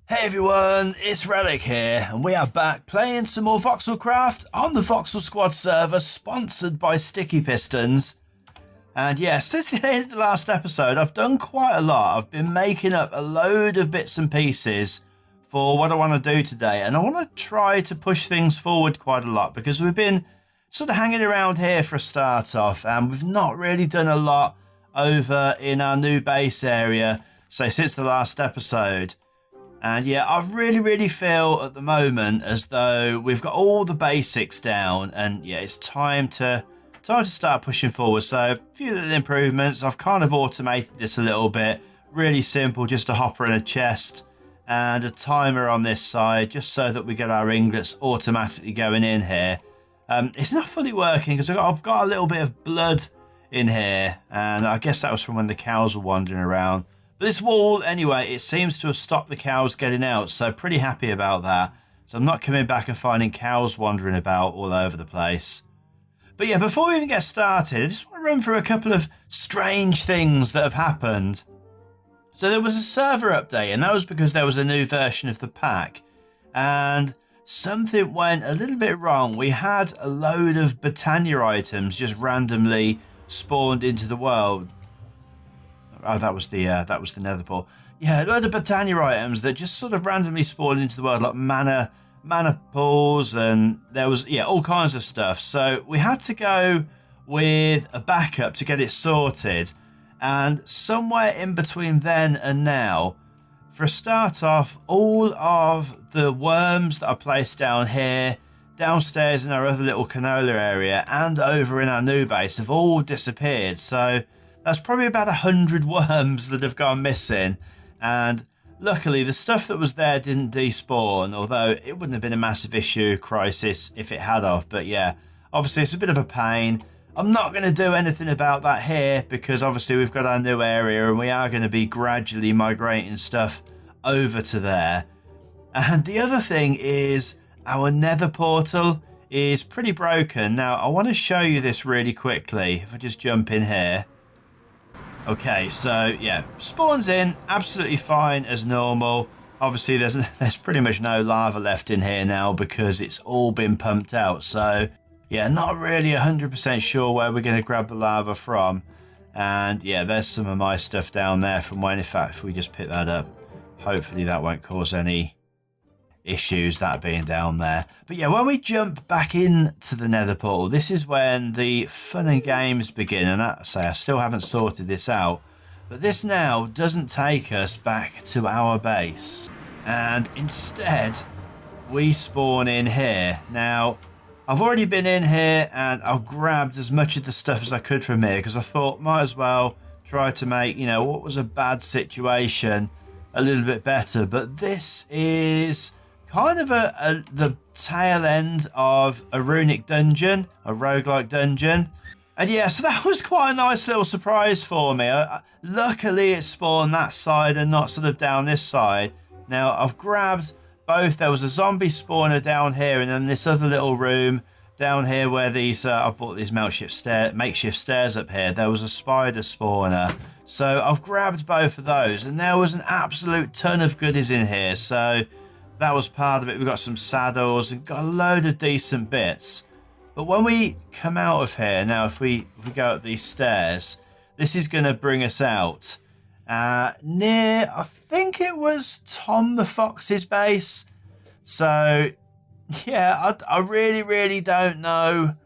Hey everyone, it's Relic here, and we are back playing some more Voxelcraft on the VoxelSquad server, sponsored by StickyPistons. And yeah, since the end of the last episode, I've done quite a lot. I've been making up a load of bits and pieces for what I want to do today, and I want to try to push things forward quite a lot, because we've been sort of hanging around here for a start off, and we've not really done a lot over in our new base area, say since the last episode. And yeah, I really feel at the moment as though we've got all the basics down, and yeah, it's time to start pushing forward. So a few little improvements. I've kind of automated this a little bit. Really simple, just a hopper and a chest and a timer on this side, just so that we get our ingots automatically going in here. It's not fully working because I've got a little bit of blood in here, and I guess that was from when the cows were wandering around. But this wall, anyway, it seems to have stopped the cows getting out, so pretty happy about that. So I'm not coming back and finding cows wandering about all over the place. But yeah, before we even get started, I just want to run through a couple of strange things that have happened. So there was a server update, and that was because there was a new version of the pack. And something went a little bit wrong. We had a load of Botania items just randomly spawned into the world. Oh, that was the nether portal. Yeah, a load of Botania items that just sort of randomly spawned into the world, like mana pools, and there was, yeah, all kinds of stuff. So we had to go with a backup to get it sorted. And somewhere in between then and now, for a start off, all of the worms that I placed down here, downstairs in our other little canola area, and over in our new base have all disappeared. So that's probably about 100 worms that have gone missing, and luckily the stuff that was there didn't despawn, although it wouldn't have been a massive crisis if it had of. But yeah, obviously it's a bit of a pain. I'm not going to do anything about that here, because obviously we've got our new area and we are going to be gradually migrating stuff over to there. And the other thing is our nether portal is pretty broken. Now I want to show you this really quickly. If I just jump in here. Okay, so yeah, spawns in absolutely fine as normal. Obviously there's pretty much no lava left in here now because it's all been pumped out. So yeah, not really 100% sure where we're going to grab the lava from. And yeah, there's some of my stuff down there from when, in fact, if we just pick that up, hopefully that won't cause any issues, that being down there. But yeah, when we jump back into the nether portal, this is when the fun and games begin. And I still haven't sorted this out, but this now doesn't take us back to our base, and instead we spawn in here. Now I've already been in here and I've grabbed as much of the stuff as I could from here, because I thought might as well try to make, you know, what was a bad situation a little bit better. But this is kind of the tail end of a runic dungeon, a roguelike dungeon. And yeah, so that was quite a nice little surprise for me. Luckily it spawned that side and not sort of down this side. Now I've grabbed both. There was a zombie spawner down here, and then this other little room down here where these I've bought these makeshift stairs up here. There was a spider spawner. So I've grabbed both of those, and there was an absolute ton of goodies in here. So that was part of it. We've got some saddles and got a load of decent bits. But when we come out of here, now if we go up these stairs, this is going to bring us out near, I think it was Tom the Fox's base. So yeah, I really don't know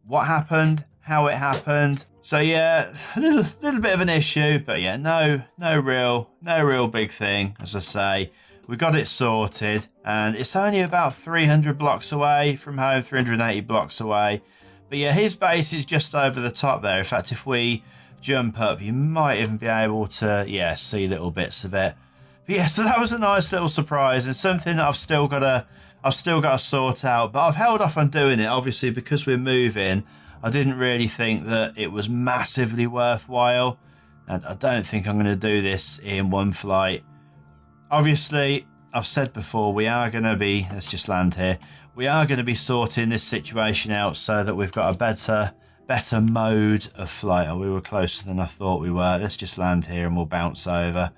what happened, how it happened. So yeah, a little bit of an issue, but yeah, no real big thing. As I say, we got it sorted, and it's only about 300 blocks away from home, 380 blocks away. But yeah, his base is just over the top there. In fact, if we jump up, you might even be able to, yeah, see little bits of it. But yeah, so that was a nice little surprise, and something that I've still got to sort out. But I've held off on doing it, obviously, because we're moving. I didn't really think that it was massively worthwhile, and I don't think I'm going to do this in one flight. Obviously, I've said before, we are going to be, let's just land here, we are going to be sorting this situation out so that we've got a better mode of flight. Oh, we were closer than I thought we were. Let's just land here and we'll bounce over.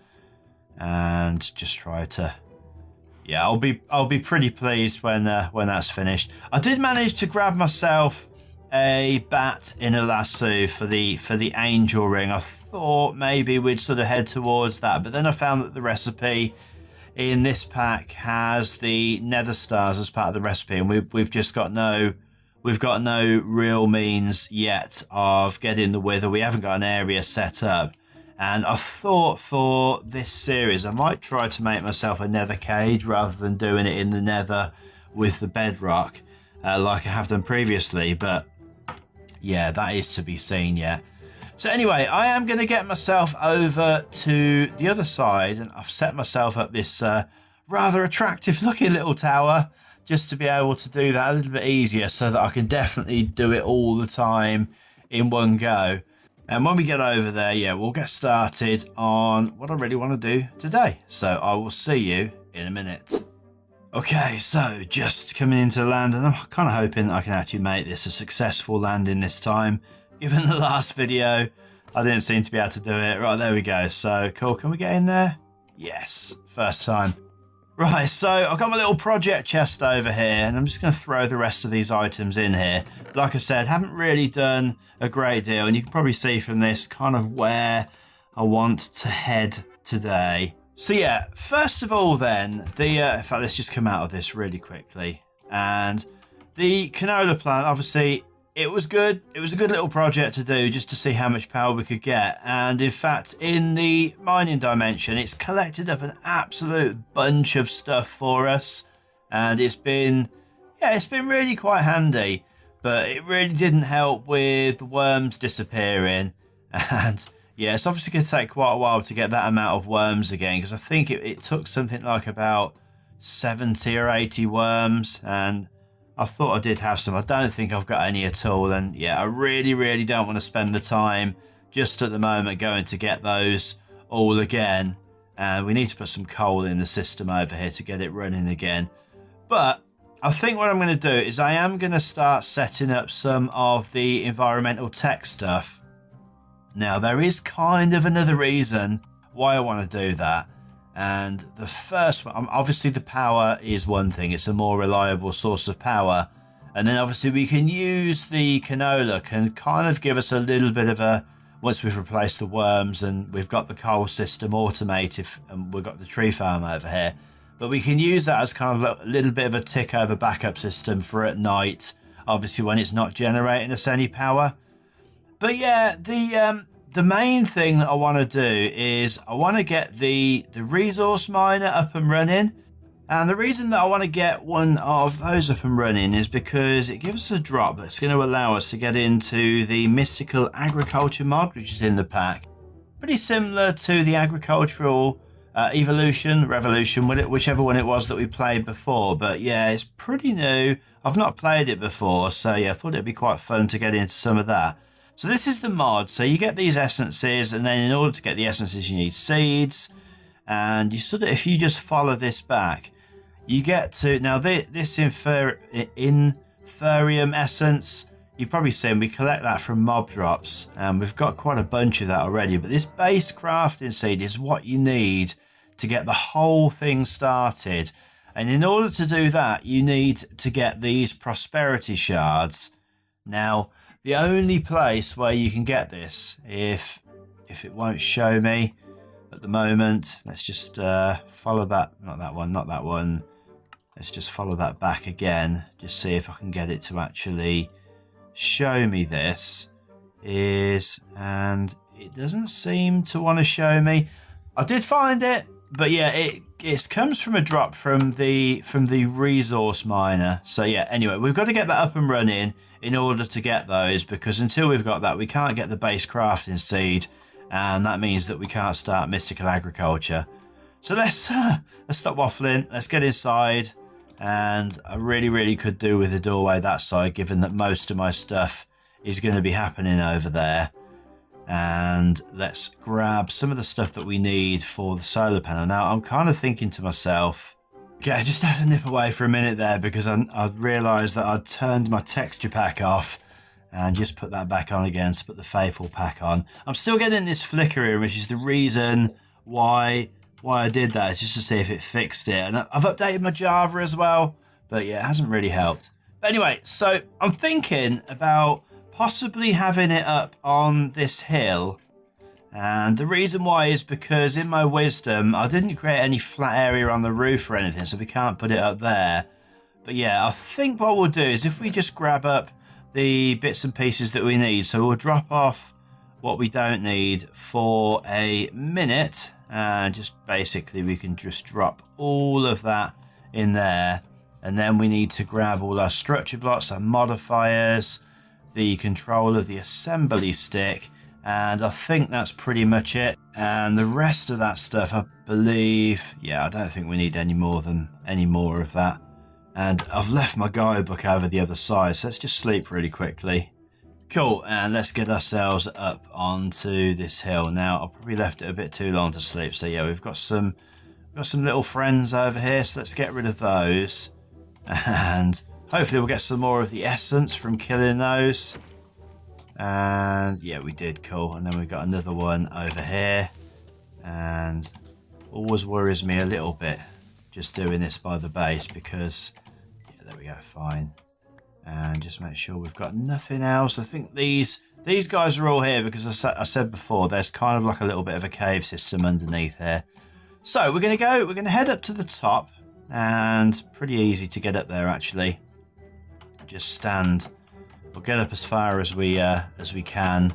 and just try to, yeah, I'll be pretty pleased when that's finished. I did manage to grab myself a bat in a lasso for the angel ring. I thought maybe we'd sort of head towards that, but then I found that the recipe in this pack has the nether stars as part of the recipe, and we've just got no real means yet of getting the wither. We haven't got an area set up, and I thought for this series I might try to make myself a nether cage rather than doing it in the nether with the bedrock like I have done previously, but yeah, that is to be seen yet. So anyway, I am going to get myself over to the other side, and I've set myself up this rather attractive looking little tower just to be able to do that a little bit easier, so that I can definitely do it all the time in one go. And when we get over there, yeah, we'll get started on what I really want to do today. So I will see you in a minute. Okay, so just coming into land, and I'm kind of hoping that I can actually make this a successful landing this time. Given the last video, I didn't seem to be able to do it. Right, there we go. So cool. Can we get in there? Yes, first time. Right, so I've got my little project chest over here, and I'm just going to throw the rest of these items in here. Like I said, haven't really done a great deal, and you can probably see from this kind of where I want to head today. So yeah, first of all then, in fact, let's just come out of this really quickly. And the canola plant, obviously, it was good. It was a good little project to do just to see how much power we could get. And in fact, in the mining dimension, it's collected up an absolute bunch of stuff for us. And it's been really quite handy. But it really didn't help with the worms disappearing. And yeah, it's obviously going to take quite a while to get that amount of worms again, because I think it took something like about 70 or 80 worms. And I thought I did have some. I don't think I've got any at all. And yeah, I really don't want to spend the time just at the moment going to get those all again. And we need to put some coal in the system over here to get it running again. But I think what I'm going to do is I am going to start setting up some of the environmental tech stuff. Now, there is kind of another reason why I want to do that. And the first one, obviously the power is one thing. It's a more reliable source of power. And then obviously we can use the canola, can kind of give us a little bit of a, once we've replaced the worms and we've got the coal system automated and we've got the tree farm over here. But we can use that as kind of a little bit of a tick over backup system for at night, obviously when it's not generating us any power. But yeah, the main thing that I want to do is I want to get the resource miner up and running. And the reason that I want to get one of those up and running is because it gives us a drop that's going to allow us to get into the mystical agriculture mod, which is in the pack. Pretty similar to the agricultural revolution, whichever one it was that we played before. But yeah, it's pretty new. I've not played it before, so yeah, I thought it'd be quite fun to get into some of that. So this is the mod. So you get these essences, and then in order to get the essences, you need seeds. And you sort of, if you just follow this back, you get to, now this inferium essence, you've probably seen we collect that from mob drops, and we've got quite a bunch of that already. But this base crafting seed is what you need to get the whole thing started. And in order to do that, you need to get these prosperity shards. Now, the only place where you can get this, if it won't show me at the moment, let's just follow that, not that one. Let's just follow that back again, just see if I can get it to actually show me this, and it doesn't seem to want to show me. I did find it, but yeah, it comes from a drop from the resource miner. So yeah, anyway, we've got to get that up and running in order to get those, because until we've got that, we can't get the base crafting seed, and that means that we can't start mystical agriculture. So let's stop waffling, let's get inside. And I really could do with the doorway that side, given that most of my stuff is going to be happening over there. And let's grab some of the stuff that we need for the solar panel. Now, I'm kind of thinking to myself, okay, I just had to nip away for a minute there because I realised that I'd turned my texture pack off and just put that back on again, so put the faithful pack on. I'm still getting this flickering, which is the reason why why I did that, just to see if it fixed it. And I've updated my Java as well, but yeah, it hasn't really helped. But anyway, so I'm thinking about possibly having it up on this hill. And the reason why is because in my wisdom, I didn't create any flat area on the roof or anything, so we can't put it up there. But yeah, I think what we'll do is if we just grab up the bits and pieces that we need, so we'll drop off what we don't need for a minute, and just basically we can just drop all of that in there. And then we need to grab all our structure blocks, our modifiers, the control of the assembly stick, and I think that's pretty much it. And the rest of that stuff, I believe, yeah, I don't think we need any more of that. And I've left my guidebook over the other side, so let's just sleep really quickly. Cool, and let's get ourselves up onto this hill. Now, I probably left it a bit too long to sleep, so yeah, we've got some little friends over here, so let's get rid of those. And hopefully we'll get some more of the essence from killing those. And yeah, we did. Cool. And then we've got another one over here, and always worries me a little bit just doing this by the base, because yeah, there we go, fine. And just make sure we've got nothing else. I think these guys are all here because I said before there's kind of like a little bit of a cave system underneath here. So we're gonna head up to the top, and pretty easy to get up there actually. Just stand. We'll get up as far as we can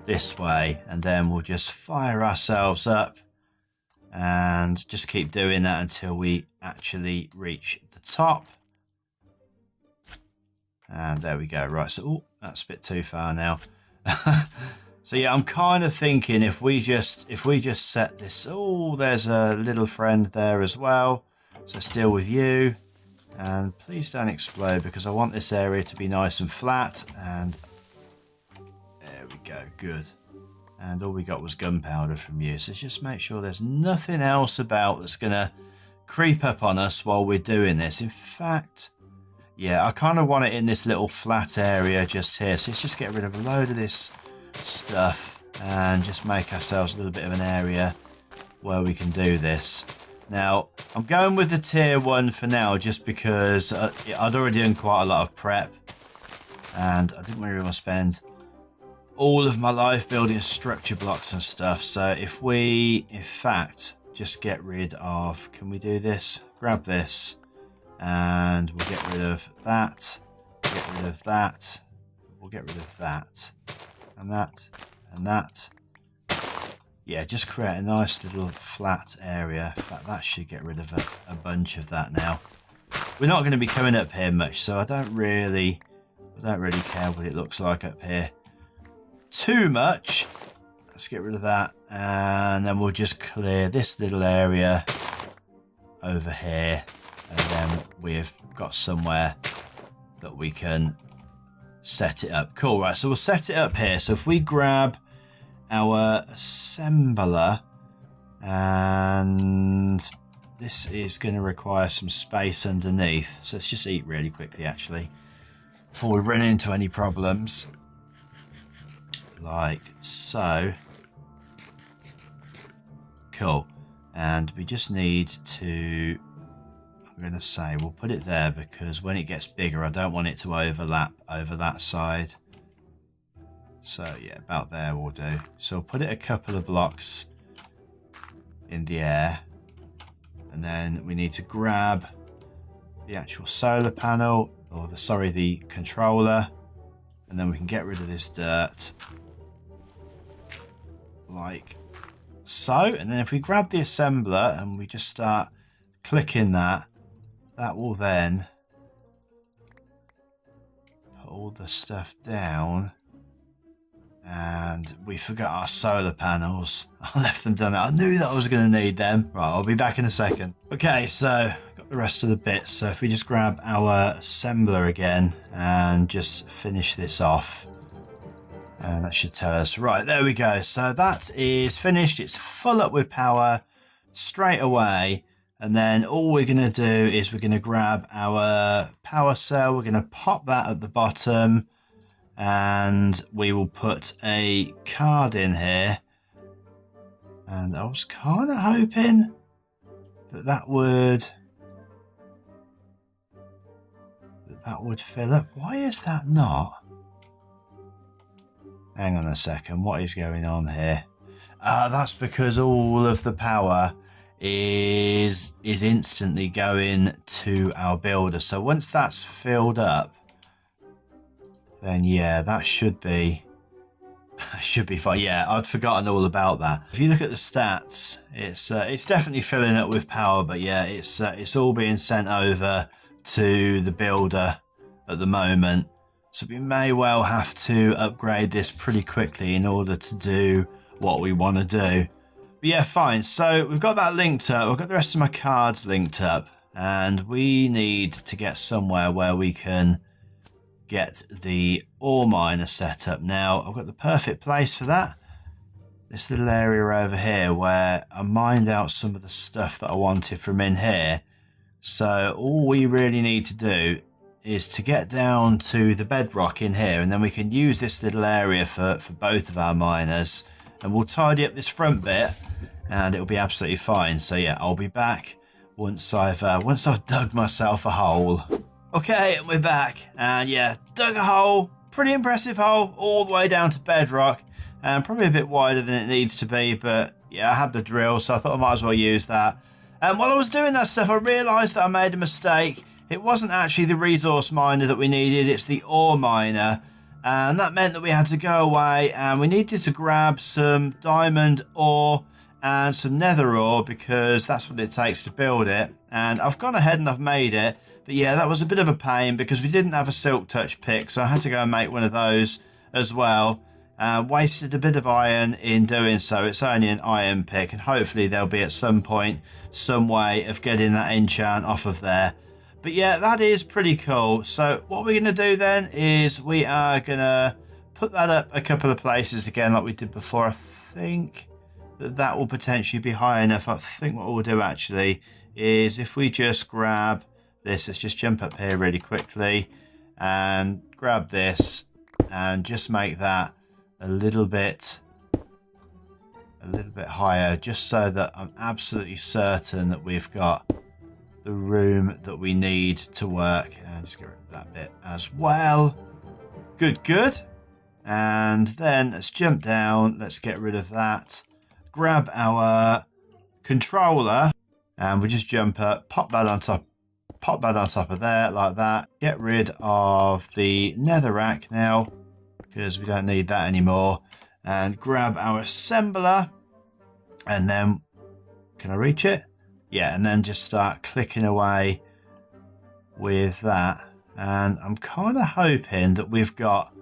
this way, and then we'll just fire ourselves up and just keep doing that until we actually reach the top. And there we go. Right, so ooh, that's a bit too far now. So yeah, I'm kind of thinking if we just set this. Oh, there's a little friend there as well. So still with you. And please don't explode, because I want this area to be nice and flat. And there we go, good. And all we got was gunpowder from you. So just make sure there's nothing else about that's going to creep up on us while we're doing this. In fact, yeah, I kind of want it in this little flat area just here. So let's just get rid of a load of this stuff and just make ourselves a little bit of an area where we can do this. Now, I'm going with the tier 1 for now, just because I'd already done quite a lot of prep, and I didn't really want to spend all of my life building structure blocks and stuff. So if we, in fact, just get rid of, can we do this? Grab this, and we'll get rid of that, get rid of that, we'll get rid of that, and that, and that. Yeah, just create a nice little flat area. In fact, that should get rid of a bunch of that now. We're not going to be coming up here much, so I don't really care what it looks like up here too much. Let's get rid of that, and then we'll just clear this little area over here, and then we've got somewhere that we can set it up. Cool, right, so we'll set it up here. So if we grab our assembler, and this is going to require some space underneath, so let's just eat really quickly actually before we run into any problems, like so. Cool. And we just need to, I'm going to say we'll put it there, because when it gets bigger I don't want it to overlap over that side. So yeah, about there will do. So we'll put it a couple of blocks in the air, and then we need to grab the actual solar panel, or the controller, and then we can get rid of this dirt like so. And then if we grab the assembler and we just start clicking that will then put all the stuff down. And we forgot our solar panels. I left them done. I knew that I was going to need them. Right, I'll be back in a second. Okay, so got the rest of the bits. So if we just grab our assembler again and just finish this off, and that should tell us. Right, there we go. So that is finished. It's full up with power straight away. And then all we're going to do is we're going to grab our power cell. We're going to pop that at the bottom. And we will put a card in here, and I was kind of hoping that would fill up. Why is that not? Hang on a second, what is going on here? That's because all of the power is instantly going to our builder. So once that's filled up, then yeah, that should be fine. Yeah, I'd forgotten all about that. If you look at the stats, it's definitely filling up with power, but yeah, it's all being sent over to the builder at the moment. So we may well have to upgrade this pretty quickly in order to do what we want to do. But yeah, fine. So we've got that linked up. We've got the rest of my cards linked up, and we need to get somewhere where we can get the ore miner set up. Now, I've got the perfect place for that. This little area over here where I mined out some of the stuff that I wanted from in here. So all we really need to do is to get down to the bedrock in here, and then we can use this little area for both of our miners, and we'll tidy up this front bit and it'll be absolutely fine. So yeah, I'll be back once I've dug myself a hole. Okay, and we're back, and yeah, dug a hole, pretty impressive hole, all the way down to bedrock, and probably a bit wider than it needs to be, but yeah, I had the drill, so I thought I might as well use that. And while I was doing that stuff, I realised that I made a mistake. It wasn't actually the resource miner that we needed, it's the ore miner, and that meant that we had to go away, and we needed to grab some diamond ore and some nether ore, because that's what it takes to build it. And I've gone ahead and I've made it. But yeah, that was a bit of a pain because we didn't have a silk touch pick, so I had to go and make one of those as well. Wasted a bit of iron in doing so. It's only an iron pick, and hopefully there'll be at some point some way of getting that enchant off of there. But yeah, that is pretty cool. So what we're going to do then is we are going to put that up a couple of places again like we did before. I think that will potentially be high enough. I think what we'll do actually is if we just grab this, let's just jump up here really quickly and grab this and just make that a little bit higher, just so that I'm absolutely certain that we've got the room that we need to work. And just get rid of that bit as well. Good. And then let's jump down, let's get rid of that, grab our controller, and we just jump up, pop that on top of there like that. Get rid of the netherrack now because we don't need that anymore, and grab our assembler, and then can I reach it? Yeah, and then just start clicking away with that. And I'm kind of hoping that we've got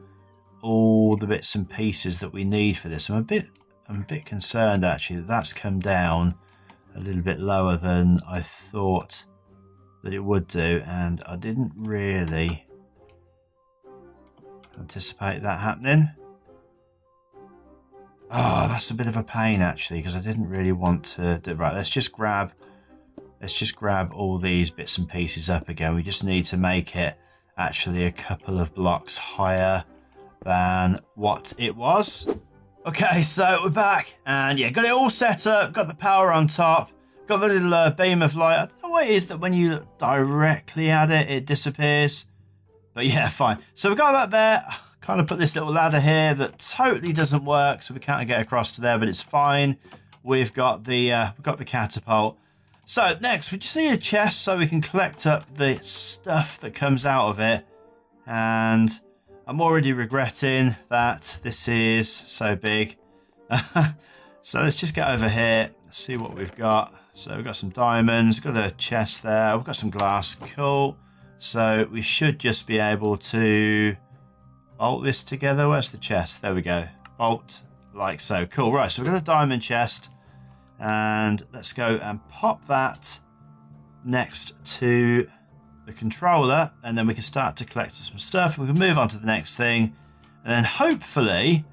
all the bits and pieces that we need for this. I'm a bit concerned actually that that's come down a little bit lower than I thought that it would do, and I didn't really anticipate that happening. Oh, that's a bit of a pain actually, because I didn't really want to do. Right, let's just grab all these bits and pieces up again. We just need to make it actually a couple of blocks higher than what it was. Okay, so we're back, and yeah, got it all set up, got the power on top, got the little beam of light. I don't know what it is that when you look directly at it, it disappears. But yeah, fine. So we've got that there. Kind of put this little ladder here that totally doesn't work, so we can't get across to there, but it's fine. We've got the catapult. So next, we just need a chest so we can collect up the stuff that comes out of it. And I'm already regretting that this is so big. So let's just get over here, see what we've got. So we've got some diamonds, we've got a chest there, we've got some glass, cool. So we should just be able to bolt this together. Where's the chest? There we go. Bolt like so. Cool. Right, so we've got a diamond chest, and let's go and pop that next to the controller, and then we can start to collect some stuff. We can move on to the next thing, and then hopefully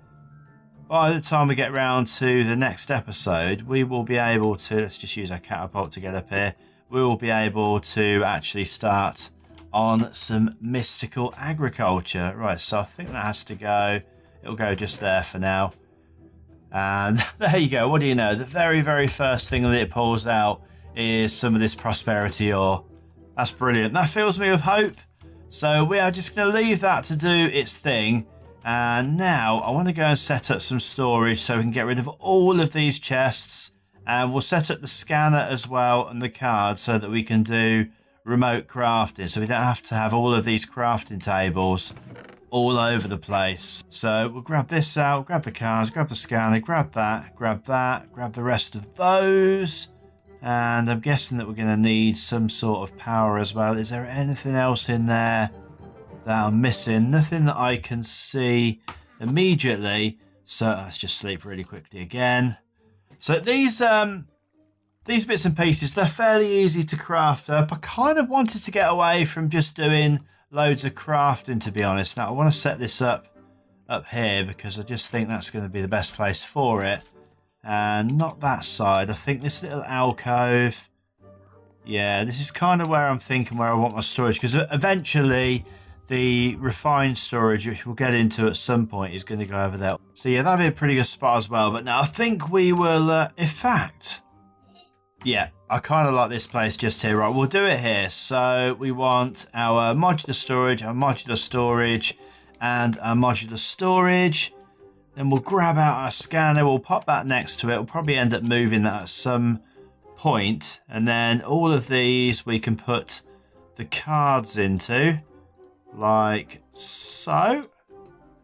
by the time we get around to the next episode, we will be able to, let's just use our catapult to get up here, we will be able to actually start on some mystical agriculture. Right, so I think that has to go, it'll go just there for now. And there you go. What do you know? The very, very first thing that it pulls out is some of this prosperity ore. That's brilliant. That fills me with hope. So we are just going to leave that to do its thing. And now I want to go and set up some storage so we can get rid of all of these chests. And we'll set up the scanner as well and the card so that we can do remote crafting. So we don't have to have all of these crafting tables all over the place. So we'll grab this out, grab the cards, grab the scanner, grab that, grab the rest of those. And I'm guessing that we're going to need some sort of power as well. Is there anything else in there that I'm missing? Nothing that I can see immediately. So let's just sleep really quickly again. So these bits and pieces, they're fairly easy to craft up. I kind of wanted to get away from just doing loads of crafting, to be honest. Now I want to set this up here because I just think that's going to be the best place for it. And not that side. I think this little alcove. Yeah, this is kind of where I'm thinking where I want my storage, because eventually the refined storage, which we'll get into at some point, is going to go over there. So yeah, that'd be a pretty good spot as well. But now I think we will, in fact, yeah, I kind of like this place just here. Right, we'll do it here. So we want our modular storage, and our modular storage. Then we'll grab out our scanner, we'll pop that next to it. We'll probably end up moving that at some point. And then all of these we can put the cards into, like so.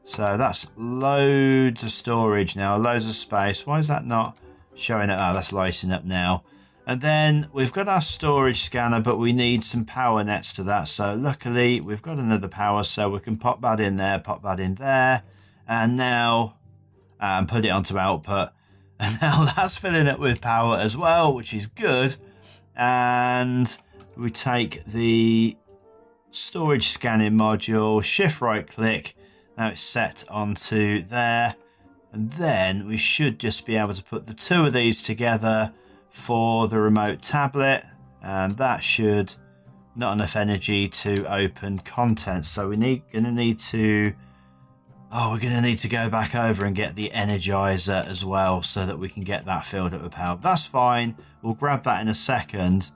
So that's loads of storage now, loads of space. Why is that not showing it? Oh, that's lighting up now. And then we've got our storage scanner, but we need some power nets to that. So luckily we've got another power, so we can pop that in there, pop that in there. And now... and put it onto output, and now that's filling it with power as well, which is good. And we take the storage scanning module, shift right click, now it's set onto there, and then we should just be able to put the two of these together for the remote tablet, and that should not enough energy to open contents, so we're gonna need to go back over and get the energizer as well so that we can get that filled up with power. That's fine. We'll grab that in a second.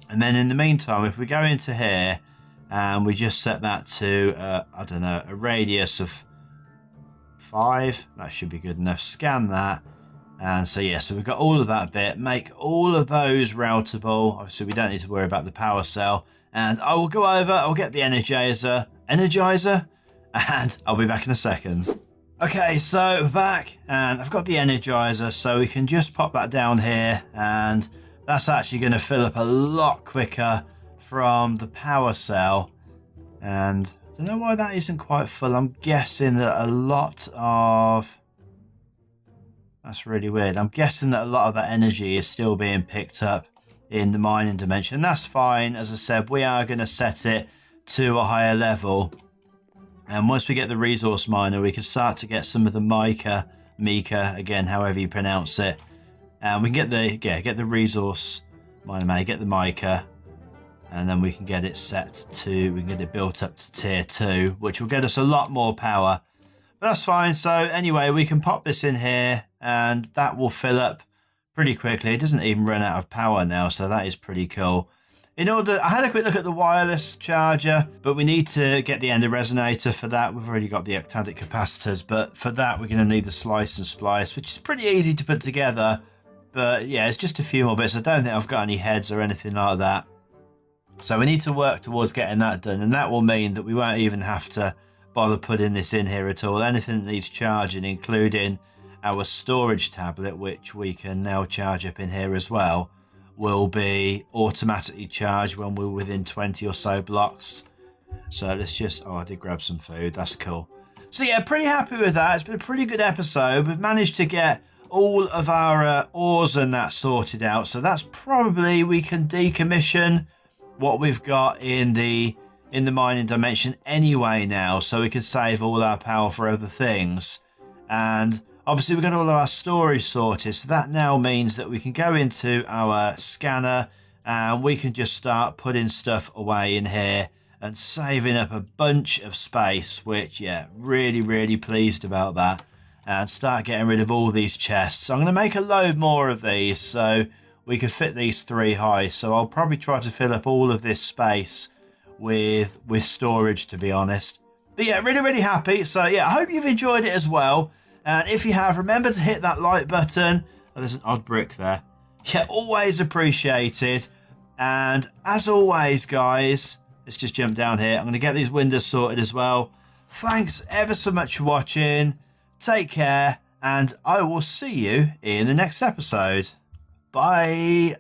And then in the meantime, if we go into here and we just set that to, I don't know, a radius of 5, that should be good enough. Scan that. And so, yeah, so we've got all of that bit. Make all of those routable. Obviously, we don't need to worry about the power cell. And I will go over, I'll get the energizer, and I'll be back in a second. Okay, so back, and I've got the energizer, so we can just pop that down here, and that's actually going to fill up a lot quicker from the power cell. And I don't know why that isn't quite full. I'm guessing that a lot of... That's really weird. I'm guessing that a lot of that energy is still being picked up in the mining dimension. That's fine. As I said, we are going to set it to a higher level. And once we get the resource miner, we can start to get some of the mica, again, however you pronounce it. And we can get the resource miner, get the mica, and then we can get it we can get it built up to tier 2, which will get us a lot more power. But that's fine. So anyway, we can pop this in here, and that will fill up pretty quickly. It doesn't even run out of power now, so that is pretty cool. I had a quick look at the wireless charger, but we need to get the ender resonator for that. We've already got the octadic capacitors, but for that we're going to need the slice and splice, which is pretty easy to put together. But yeah, it's just a few more bits. I don't think I've got any heads or anything like that. So we need to work towards getting that done, and that will mean that we won't even have to bother putting this in here at all. Anything that needs charging, including our storage tablet, which we can now charge up in here as well, will be automatically charged when we're within 20 or so blocks. So let's just... I did grab some food. That's cool. So yeah, pretty happy with that. It's been a pretty good episode. We've managed to get all of our ores and that sorted out. So that's probably... we can decommission what we've got in the mining dimension anyway now. So we can save all our power for other things. And... obviously, we've got all of our storage sorted, so that now means that we can go into our scanner and we can just start putting stuff away in here and saving up a bunch of space, which, yeah, really, really pleased about that. And start getting rid of all these chests. So I'm going to make a load more of these, so we could fit these 3 high. So I'll probably try to fill up all of this space with storage, to be honest. But yeah, really, really happy. So yeah, I hope you've enjoyed it as well. And if you have, remember to hit that like button. Oh, there's an odd brick there. Yeah, always appreciated. And as always, guys, let's just jump down here. I'm going to get these windows sorted as well. Thanks ever so much for watching. Take care, and I will see you in the next episode. Bye.